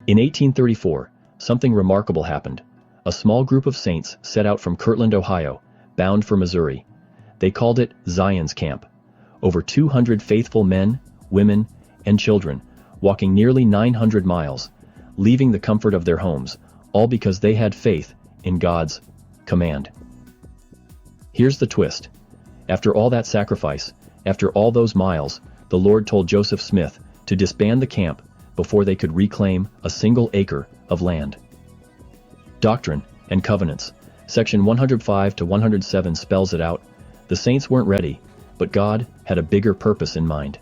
In 1834, something remarkable happened. A small group of saints set out from Kirtland, Ohio, bound for Missouri. They called it Zion's Camp. Over 200 faithful men, women, and children, walking nearly 900 miles, leaving the comfort of their homes, all because they had faith in God's command. Here's the twist. After all that sacrifice, after all those miles, the Lord told Joseph Smith to disband the camp before they could reclaim a single acre of land. Doctrine and Covenants, section 105 to 107 spells it out. The saints weren't ready, but God had a bigger purpose in mind.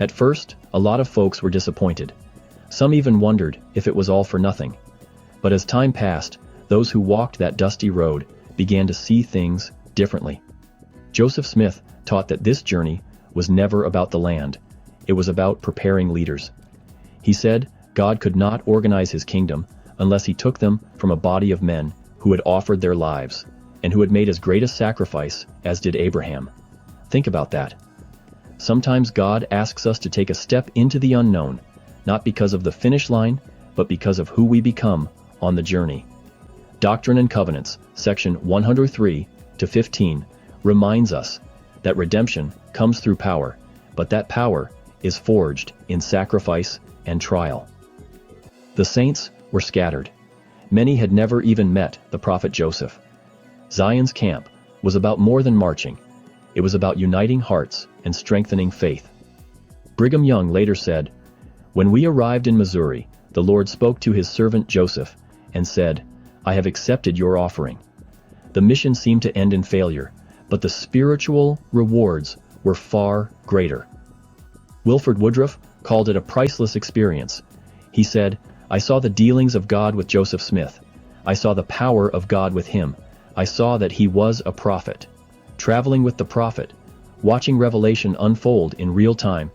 At first, a lot of folks were disappointed. Some even wondered if it was all for nothing. But as time passed, those who walked that dusty road began to see things differently. Joseph Smith taught that this journey was never about the land. It was about preparing leaders. He said God could not organize his kingdom unless he took them from a body of men who had offered their lives and who had made as great a sacrifice as did Abraham. Think about that. Sometimes God asks us to take a step into the unknown, not because of the finish line, but because of who we become on the journey. Doctrine and Covenants, section 103 to 15, reminds us that redemption comes through power, but that power is forged in sacrifice and trial. The saints were scattered. Many had never even met the prophet Joseph. Zion's Camp was about more than marching. It was about uniting hearts and strengthening faith. Brigham Young later said, "When we arrived in Missouri, the Lord spoke to his servant Joseph and said, 'I have accepted your offering.' The mission seemed to end in failure, but the spiritual rewards were far greater." Wilford Woodruff called it a priceless experience. He said, "I saw the dealings of God with Joseph Smith. I saw the power of God with him. I saw that he was a prophet. Traveling with the prophet, watching revelation unfold in real time,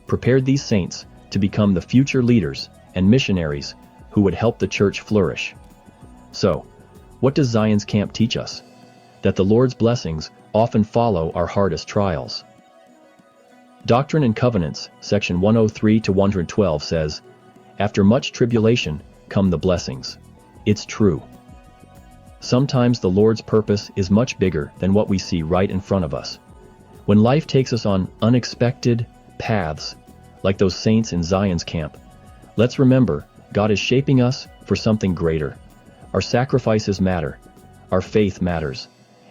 prepared these saints to become the future leaders and missionaries who would help the church flourish." So, what does Zion's Camp teach us? That the Lord's blessings often follow our hardest trials. Doctrine and Covenants, section 103 to 112 says, "After much tribulation come the blessings." It's true. Sometimes the Lord's purpose is much bigger than what we see right in front of us. When life takes us on unexpected paths, like those saints in Zion's Camp, let's remember God is shaping us for something greater. Our sacrifices matter. Our faith matters.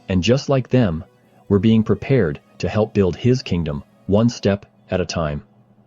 And just like them, we're being prepared to help build his kingdom one step at a time.